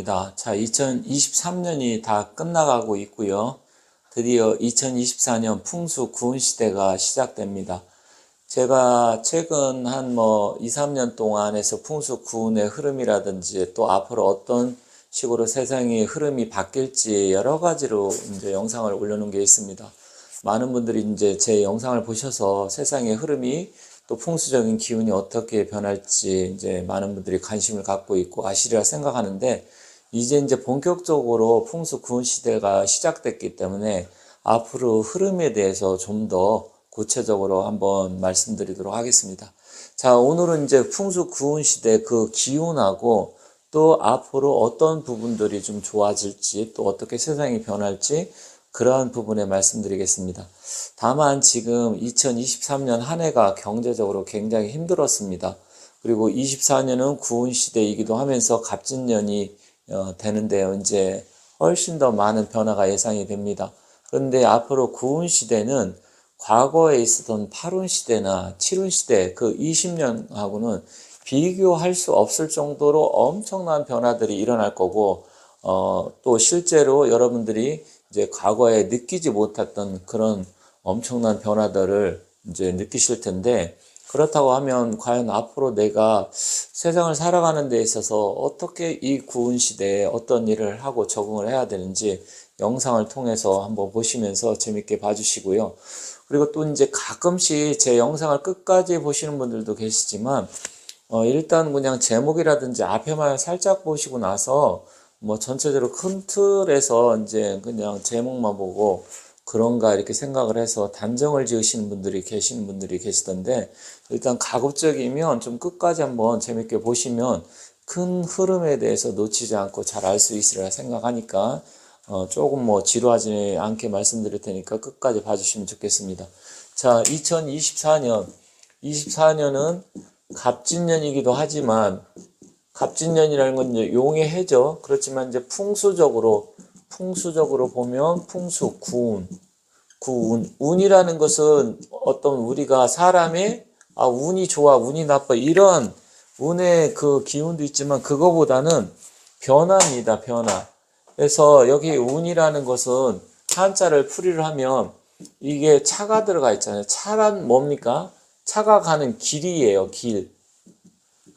자, 2023년이 다 끝나가고 있고요. 드디어 2024년 풍수 구운 시대가 시작됩니다. 제가 최근 한 2, 3년 동안에서 풍수 구운의 흐름이라든지 또 앞으로 어떤 식으로 세상의 흐름이 바뀔지 여러 가지로 이제 영상을 올려놓은 게 있습니다. 많은 분들이 이제 제 영상을 보셔서 세상의 흐름이 또 풍수적인 기운이 어떻게 변할지 이제 많은 분들이 관심을 갖고 있고 아시리라 생각하는데, 이제 본격적으로 풍수 구운 시대가 시작됐기 때문에 앞으로 흐름에 대해서 좀 더 구체적으로 한번 말씀드리도록 하겠습니다. 자, 오늘은 이제 풍수 구운 시대 그 기운하고 또 앞으로 어떤 부분들이 좀 좋아질지 또 어떻게 세상이 변할지 그러한 부분에 말씀드리겠습니다. 다만 지금 2023년 한 해가 경제적으로 굉장히 힘들었습니다. 그리고 24년은 구운 시대이기도 하면서 갑진년이 되는데요. 이제 훨씬 더 많은 변화가 예상이 됩니다. 그런데 앞으로 구운 시대는 과거에 있었던 8운 시대나 7운 시대 그 20년하고는 비교할 수 없을 정도로 엄청난 변화들이 일어날 거고, 또 실제로 여러분들이 이제 과거에 느끼지 못했던 그런 엄청난 변화들을 이제 느끼실 텐데, 그렇다고 하면 과연 앞으로 내가 세상을 살아가는 데 있어서 어떻게 이 구운 시대에 어떤 일을 하고 적응을 해야 되는지 영상을 통해서 한번 보시면서 재밌게 봐주시고요. 그리고 또 이제 가끔씩 제 영상을 끝까지 보시는 분들도 계시지만, 일단 그냥 제목이라든지 앞에만 살짝 보시고 나서 전체적으로 큰 틀에서 이제 그냥 제목만 보고 그런가 이렇게 생각을 해서 단정을 지으시는 분들이 계시는 분들이 계시던데, 일단 가급적이면 좀 끝까지 한번 재밌게 보시면 큰 흐름에 대해서 놓치지 않고 잘 알 수 있으리라 생각하니까 조금 지루하지 않게 말씀드릴 테니까 끝까지 봐주시면 좋겠습니다. 자, 24년은 갑진년이기도 하지만, 갑진년이라는 건 이제 용의 해죠. 그렇지만 이제 풍수적으로 보면 풍수, 운이라는 것은 어떤 우리가 사람의 운이 좋아, 운이 나빠 이런 운의 그 기운도 있지만 그거보다는 변화입니다, 변화. 그래서 여기 운이라는 것은 한자를 풀이를 하면 이게 차가 들어가 있잖아요. 차란 뭡니까? 차가 가는 길이에요, 길.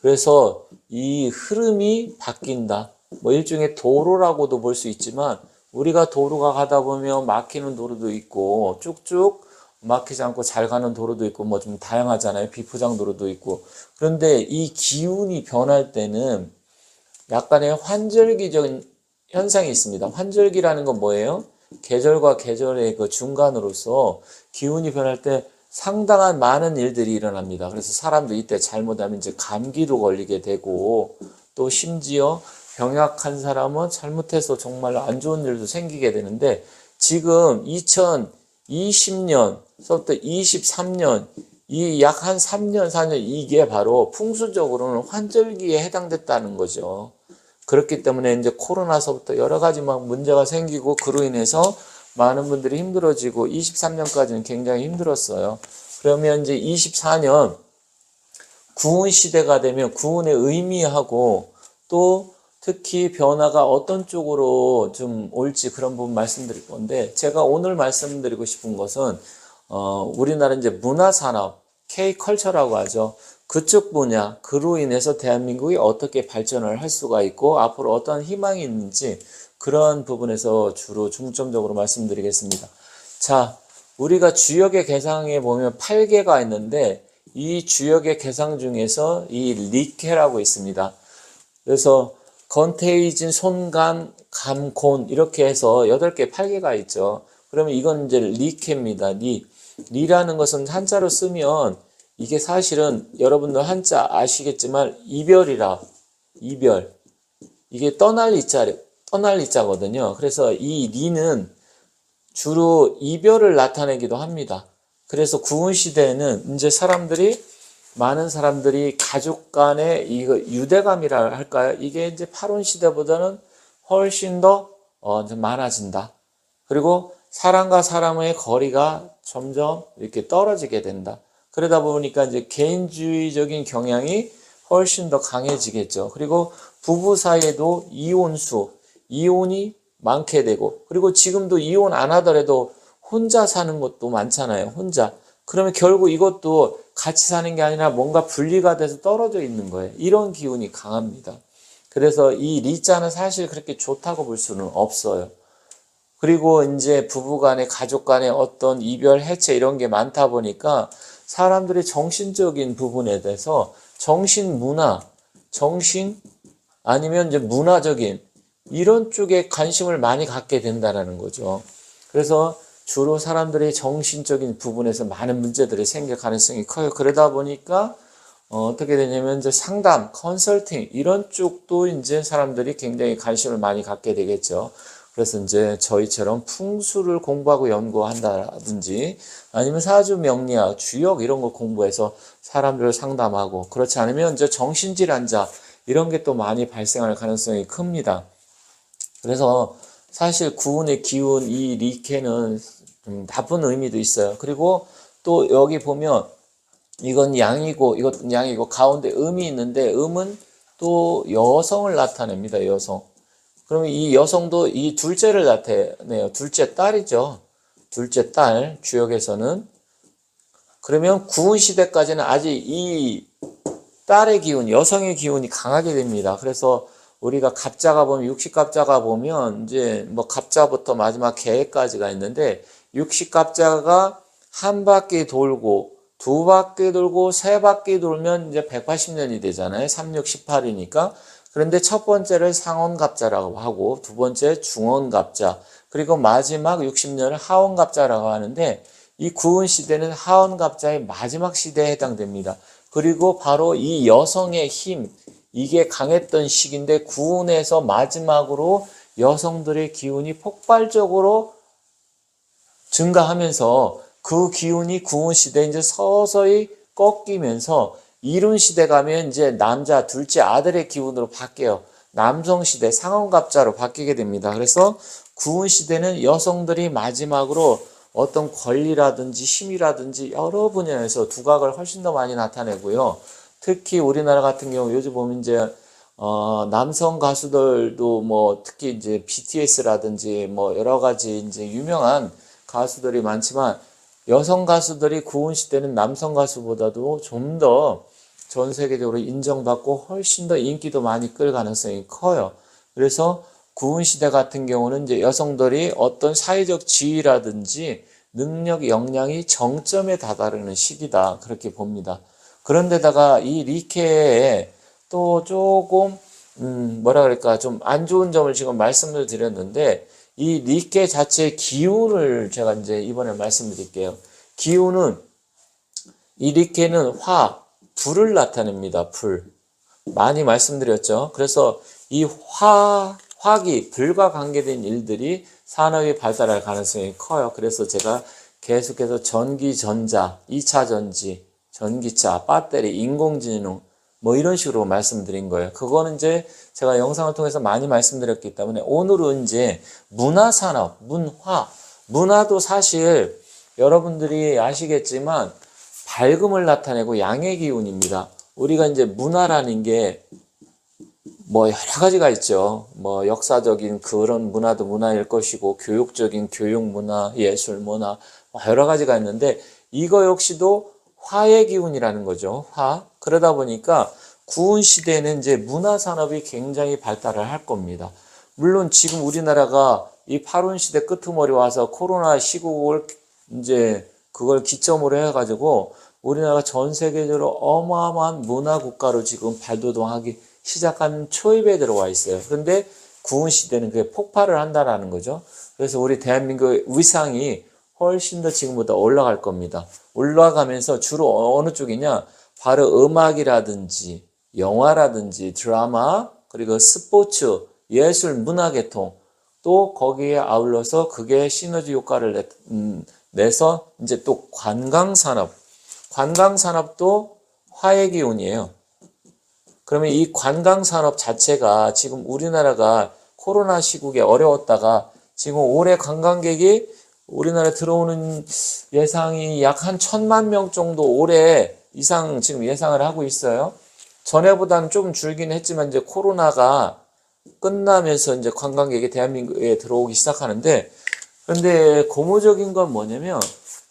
그래서 이 흐름이 바뀐다. 일종의 도로라고도 볼 수 있지만, 우리가 도로가 가다 보면 막히는 도로도 있고 쭉쭉 막히지 않고 잘 가는 도로도 있고 좀 다양하잖아요. 비포장 도로도 있고. 그런데 이 기운이 변할 때는 약간의 환절기적인 현상이 있습니다. 환절기라는 건 뭐예요? 계절과 계절의 그 중간으로서 기운이 변할 때 상당한 많은 일들이 일어납니다. 그래서 사람도 이때 잘못하면 이제 감기도 걸리게 되고, 또 심지어 병약한 사람은 잘못해서 정말 안 좋은 일도 생기게 되는데, 지금 2020년서부터 23년 이 약 한 3년, 4년 이게 바로 풍수적으로는 환절기에 해당됐다는 거죠. 그렇기 때문에 이제 코로나서부터 여러 가지 문제가 생기고 그로 인해서 많은 분들이 힘들어지고 23년까지는 굉장히 힘들었어요. 그러면 이제 24년 구운 시대가 되면 구운의 의미하고 또 특히 변화가 어떤 쪽으로 좀 올지 그런 부분 말씀드릴 건데, 제가 오늘 말씀드리고 싶은 것은 우리나라 이제 문화산업, K컬처라고 하죠. 그쪽 분야, 그로 인해서 대한민국이 어떻게 발전을 할 수가 있고 앞으로 어떤 희망이 있는지 그런 부분에서 주로 중점적으로 말씀드리겠습니다. 자, 우리가 주역의 개상에 보면 8개가 있는데 이 주역의 개상 중에서 이 리케라고 있습니다. 그래서 건태이진, 손간, 감, 곤 이렇게 해서 8개, 8개가 있죠. 그러면 이건 이제 리케입니다. 리라는 것은 한자로 쓰면 이게 사실은 여러분들 한자 아시겠지만 이별이라, 이별. 이게 떠날 이자거든요. 그래서 이 리는 주로 이별을 나타내기도 합니다. 그래서 구운 시대에는 이제 많은 사람들이 가족 간의 이거 유대감이라 할까요? 이게 이제 8운 시대보다는 훨씬 더 많아진다. 그리고 사람과 사람의 거리가 점점 이렇게 떨어지게 된다. 그러다 보니까 이제 개인주의적인 경향이 훨씬 더 강해지겠죠. 그리고 부부 사이에도 이혼이 많게 되고, 그리고 지금도 이혼 안 하더라도 혼자 사는 것도 많잖아요. 혼자. 그러면 결국 이것도 같이 사는 게 아니라 뭔가 분리가 돼서 떨어져 있는 거예요. 이런 기운이 강합니다. 그래서 이 리자는 사실 그렇게 좋다고 볼 수는 없어요. 그리고 이제 부부간에 가족간에 어떤 이별 해체 이런 게 많다 보니까 사람들이 정신적인 부분에 대해서 정신 아니면 이제 문화적인 이런 쪽에 관심을 많이 갖게 된다는 거죠. 그래서 주로 사람들이 정신적인 부분에서 많은 문제들이 생길 가능성이 커요. 그러다 보니까 어떻게 되냐면 이제 상담, 컨설팅 이런 쪽도 이제 사람들이 굉장히 관심을 많이 갖게 되겠죠. 그래서 이제 저희처럼 풍수를 공부하고 연구한다든지 아니면 사주 명리학, 주역 이런 거 공부해서 사람들을 상담하고, 그렇지 않으면 이제 정신질환자 이런 게 또 많이 발생할 가능성이 큽니다. 그래서 사실 구운의 기운 이 리케는 좀 나쁜 의미도 있어요. 그리고 또 여기 보면 이건 양이고 이것은 양이고 가운데 음이 있는데 음은 또 여성을 나타냅니다. 여성. 그러면 이 여성도 이 둘째를 나타내요. 둘째 딸이죠. 둘째 딸 주역에서는. 그러면 구운 시대까지는 아직 이 딸의 기운, 여성의 기운이 강하게 됩니다. 그래서 우리가 갑자가 보면 육식갑자가 보면 이제 뭐 갑자부터 마지막 개까지가 있는데, 육식갑자가 한 바퀴 돌고 두 바퀴 돌고 세 바퀴 돌면 이제 180년이 되잖아요. 3, 6, 18이니까. 그런데 첫 번째를 상원갑자라고 하고 두 번째 중원갑자, 그리고 마지막 60년을 하원갑자라고 하는데, 이 구운 시대는 하원갑자의 마지막 시대에 해당됩니다. 그리고 바로 이 여성의 힘, 이게 강했던 시기인데 구운에서 마지막으로 여성들의 기운이 폭발적으로 증가하면서 그 기운이 구운 시대에 이제 서서히 꺾이면서 이룬 시대 가면 이제 남자 둘째 아들의 기운으로 바뀌어요. 남성 시대 상원갑자로 바뀌게 됩니다. 그래서 구운 시대는 여성들이 마지막으로 어떤 권리라든지 힘이라든지 여러 분야에서 두각을 훨씬 더 많이 나타내고요. 특히 우리나라 같은 경우 요즘 보면 이제 남성 가수들도 뭐 특히 이제 BTS라든지 뭐 여러 가지 이제 유명한 가수들이 많지만, 여성 가수들이 구운 시대는 남성 가수보다도 좀 더 전 세계적으로 인정받고 훨씬 더 인기도 많이 끌 가능성이 커요. 그래서 구운 시대 같은 경우는 이제 여성들이 어떤 사회적 지위라든지 능력, 역량이 정점에 다다르는 시기다, 그렇게 봅니다. 그런데다가 이 리케에 또 조금 뭐라 그럴까 좀 안 좋은 점을 지금 말씀을 드렸는데, 이 리케 자체의 기운을 제가 이제 이번에 말씀드릴게요. 기운은 이 리케는 불을 나타냅니다. 불. 많이 말씀드렸죠. 그래서 이 화기, 불과 관계된 일들이 산업이 발달할 가능성이 커요. 그래서 제가 계속해서 전기, 전자, 2차 전지, 전기차, 배터리, 인공지능 뭐 이런 식으로 말씀드린 거예요. 그거는 이제 제가 영상을 통해서 많이 말씀드렸기 때문에 오늘은 이제 문화산업, 문화도 사실 여러분들이 아시겠지만 밝음을 나타내고 양의 기운입니다. 우리가 이제 문화라는 게 뭐 여러 가지가 있죠. 뭐 역사적인 그런 문화도 문화일 것이고, 교육적인 교육 문화, 예술 문화 여러 가지가 있는데, 이거 역시도 화의 기운이라는 거죠. 그러다 보니까 구운 시대에는 이제 문화 산업이 굉장히 발달을 할 겁니다. 물론 지금 우리나라가 이 파룬 시대 끄트머리 와서 코로나 시국을 이제 그걸 기점으로 해가지고 우리나라가 전 세계적으로 어마어마한 문화 국가로 지금 발돋움하기 시작한 초입에 들어와 있어요. 그런데 구운 시대는 그게 폭발을 한다라는 거죠. 그래서 우리 대한민국의 위상이 훨씬 더 지금보다 올라갈 겁니다. 올라가면서 주로 어느 쪽이냐? 바로 음악이라든지 영화라든지 드라마, 그리고 스포츠, 예술, 문화계통, 또 거기에 아울러서 그게 시너지 효과를 내서 이제 또 관광산업도 화의 기운이에요. 그러면 이 관광산업 자체가 지금 우리나라가 코로나 시국에 어려웠다가 지금 올해 관광객이 우리나라에 들어오는 예상이 약 한 1,000만 명 정도 올해 이상 지금 예상을 하고 있어요. 전에보다는 좀 줄긴 했지만 이제 코로나가 끝나면서 이제 관광객이 대한민국에 들어오기 시작하는데, 그런데 고무적인 건 뭐냐면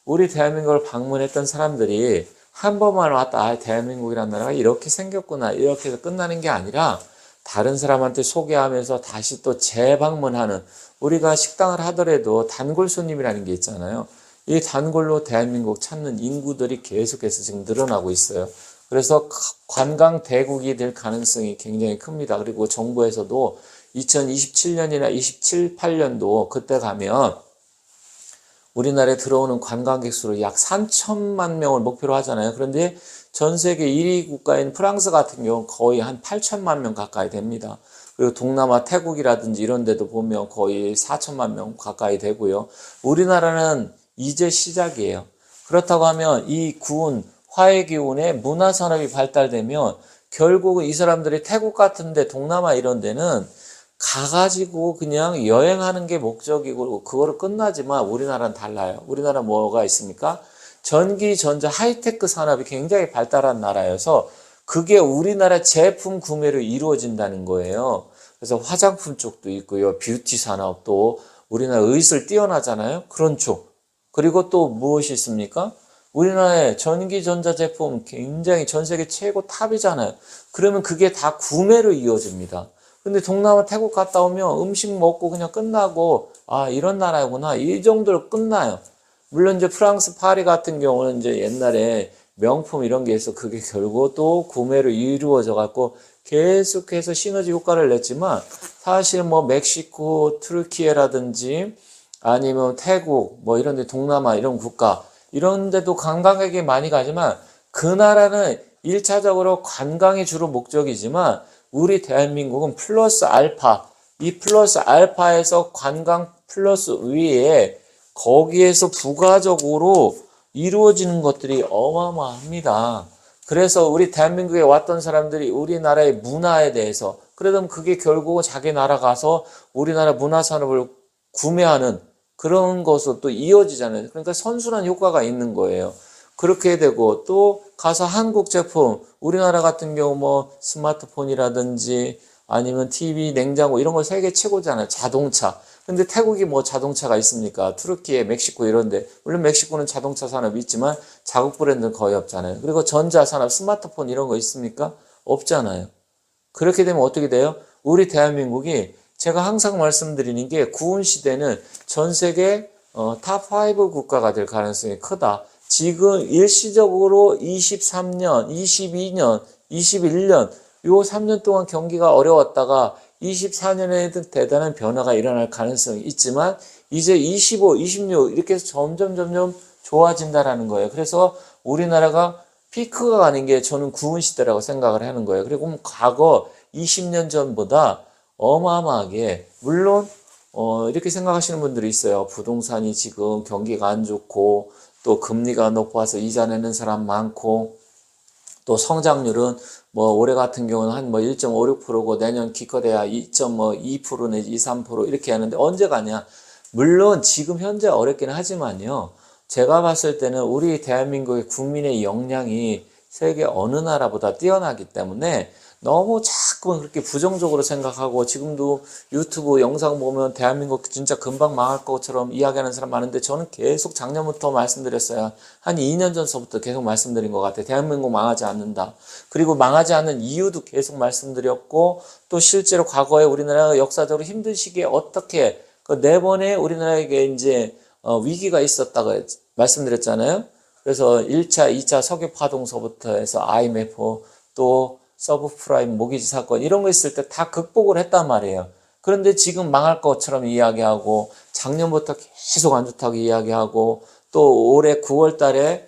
우리 대한민국을 방문했던 사람들이 한 번만 왔다, 아, 대한민국이라는 나라가 이렇게 생겼구나, 이렇게 해서 끝나는 게 아니라 다른 사람한테 소개하면서 다시 또 재방문하는, 우리가 식당을 하더라도 단골 손님이라는 게 있잖아요. 이 단골로 대한민국 찾는 인구들이 계속해서 지금 늘어나고 있어요. 그래서 관광 대국이 될 가능성이 굉장히 큽니다. 그리고 정부에서도 2027년이나 27, 8년도 그때 가면 우리나라에 들어오는 관광객 수를 약 3천만 명을 목표로 하잖아요. 그런데 전 세계 1위 국가인 프랑스 같은 경우는 거의 한 8천만 명 가까이 됩니다. 그리고 동남아 태국이라든지 이런 데도 보면 거의 4천만 명 가까이 되고요. 우리나라는 이제 시작이에요. 그렇다고 하면 이 구운 화해기운의 문화산업이 발달되면 결국은 이 사람들이 태국 같은데 동남아 이런 데는 가가지고 그냥 여행하는 게 목적이고 그거로 끝나지만 우리나라는 달라요. 우리나라 뭐가 있습니까? 전기, 전자, 하이테크 산업이 굉장히 발달한 나라여서 그게 우리나라 제품 구매로 이루어진다는 거예요. 그래서 화장품 쪽도 있고요. 뷰티 산업도 우리나라 의술 뛰어나잖아요. 그런 쪽. 그리고 또 무엇이 있습니까? 우리나라의 전기, 전자 제품 굉장히 전 세계 최고 탑이잖아요. 그러면 그게 다 구매로 이어집니다. 근데 동남아 태국 갔다 오면 음식 먹고 그냥 끝나고, 아, 이런 나라구나, 이 정도로 끝나요. 물론 이제 프랑스 파리 같은 경우는 이제 옛날에 명품 이런 게 있어 그게 결국 또 구매로 이루어져 갖고 계속해서 시너지 효과를 냈지만, 사실 뭐 멕시코, 트루키에라든지 아니면 태국 뭐 이런 데 동남아 이런 국가 이런 데도 관광객이 많이 가지만 그 나라는 1차적으로 관광이 주로 목적이지만 우리 대한민국은 플러스 알파, 이 플러스 알파에서 관광 플러스 위에 거기에서 부가적으로 이루어지는 것들이 어마어마합니다. 그래서 우리 대한민국에 왔던 사람들이 우리나라의 문화에 대해서, 그러면 그게 결국은 자기 나라 가서 우리나라 문화산업을 구매하는 그런 것으로 또 이어지잖아요. 그러니까 선순환 효과가 있는 거예요. 그렇게 되고 또 가서 한국 제품, 우리나라 같은 경우 뭐 스마트폰이라든지 아니면 TV, 냉장고 이런 거 세계 최고잖아요. 자동차. 근데 태국이 뭐 자동차가 있습니까? 투르키에, 멕시코 이런데. 물론 멕시코는 자동차 산업이 있지만 자국 브랜드는 거의 없잖아요. 그리고 전자산업, 스마트폰 이런 거 있습니까? 없잖아요. 그렇게 되면 어떻게 돼요? 우리 대한민국이, 제가 항상 말씀드리는 게 구은 시대는 전 세계 탑5 국가가 될 가능성이 크다. 지금 일시적으로 23년, 22년, 21년 요 3년 동안 경기가 어려웠다가 24년에는 대단한 변화가 일어날 가능성이 있지만 이제 25, 26 이렇게 해서 점점 좋아진다라는 거예요. 그래서 우리나라가 피크가 아닌 게 저는 구은 시대라고 생각을 하는 거예요. 그리고 과거 20년 전보다 어마어마하게, 물론 이렇게 생각하시는 분들이 있어요. 부동산이 지금 경기가 안 좋고 또 금리가 높아서 이자 내는 사람 많고 또 성장률은 뭐 올해 같은 경우는 한 뭐 1.56%고 내년 기껏해야 2.2% 내지 2, 3% 이렇게 하는데 언제 가냐? 물론 지금 현재 어렵긴 하지만요. 제가 봤을 때는 우리 대한민국의 국민의 역량이 세계 어느 나라보다 뛰어나기 때문에 너무 자꾸 그렇게 부정적으로 생각하고, 지금도 유튜브 영상 보면 대한민국 진짜 금방 망할 것처럼 이야기하는 사람 많은데 저는 계속 작년부터 말씀드렸어요. 한 2년 전서부터 계속 말씀드린 것 같아요. 대한민국 망하지 않는다. 그리고 망하지 않는 이유도 계속 말씀드렸고, 또 실제로 과거에 우리나라가 역사적으로 힘든 시기에 어떻게 그 네 번의 우리나라에게 이제 위기가 있었다고 말씀드렸잖아요. 그래서 1차, 2차 석유 파동서부터 해서 IMF 또 서브프라임 모기지 사건 이런 거 있을 때 다 극복을 했단 말이에요. 그런데 지금 망할 것처럼 이야기하고 작년부터 계속 안 좋다고 이야기하고 또 올해 9월 달에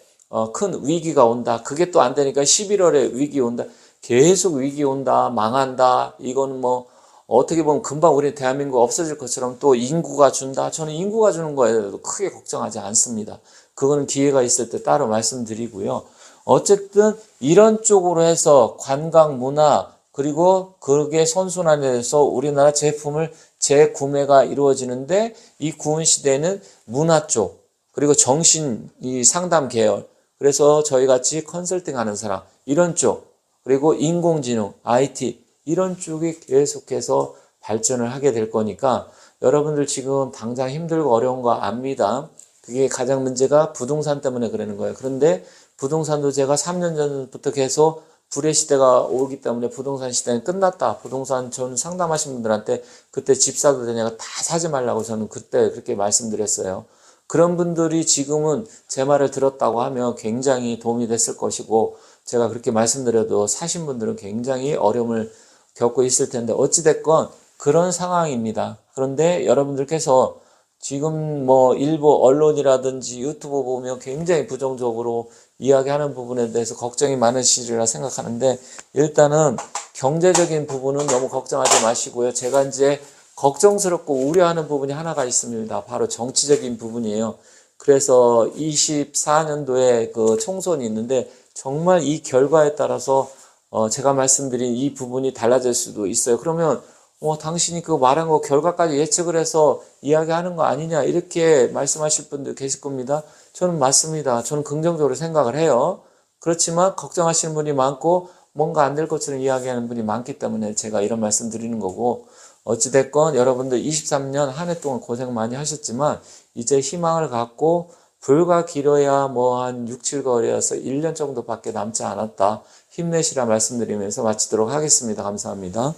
큰 위기가 온다. 그게 또 안 되니까 11월에 위기 온다. 계속 위기 온다. 망한다. 이건 뭐 어떻게 보면 금방 우리 대한민국 없어질 것처럼 또 인구가 준다. 저는 인구가 주는 거에 대해서 크게 걱정하지 않습니다. 그거는 기회가 있을 때 따로 말씀드리고요. 어쨌든 이런 쪽으로 해서 관광 문화 그리고 그게 선순환해서 우리나라 제품을 재구매가 이루어지는데, 이 구은 시대는 문화 쪽 그리고 정신 이 상담 계열, 그래서 저희 같이 컨설팅 하는 사람 이런 쪽, 그리고 인공지능, IT 이런 쪽이 계속해서 발전을 하게 될 거니까 여러분들 지금 당장 힘들고 어려운 거 압니다. 그게 가장 문제가 부동산 때문에 그러는 거예요. 그런데 부동산도 제가 3년 전부터 계속 불의 시대가 오기 때문에 부동산 시대는 끝났다. 부동산 저는 상담하신 분들한테 그때 집 사도 되냐고 다 사지 말라고 저는 그때 그렇게 말씀드렸어요. 그런 분들이 지금은 제 말을 들었다고 하면 굉장히 도움이 됐을 것이고 제가 그렇게 말씀드려도 사신 분들은 굉장히 어려움을 겪고 있을 텐데 어찌됐건 그런 상황입니다. 그런데 여러분들께서 지금 뭐 일부 언론이라든지 유튜브 보면 굉장히 부정적으로 이야기하는 부분에 대해서 걱정이 많으시리라 생각하는데 일단은 경제적인 부분은 너무 걱정하지 마시고요. 제가 이제 걱정스럽고 우려하는 부분이 하나가 있습니다. 바로 정치적인 부분이에요. 그래서 24년도에 그 총선이 있는데 정말 이 결과에 따라서 제가 말씀드린 이 부분이 달라질 수도 있어요. 그러면 당신이 그 말한 거 결과까지 예측을 해서 이야기하는 거 아니냐 이렇게 말씀하실 분들 계실 겁니다. 저는 맞습니다. 저는 긍정적으로 생각을 해요. 그렇지만 걱정하시는 분이 많고 뭔가 안 될 것처럼 이야기하는 분이 많기 때문에 제가 이런 말씀 드리는 거고 어찌됐건 여러분들 23년 한 해 동안 고생 많이 하셨지만 이제 희망을 갖고 불과 길어야 뭐 한 6, 7개월이어서 1년 정도밖에 남지 않았다. 힘내시라 말씀드리면서 마치도록 하겠습니다. 감사합니다.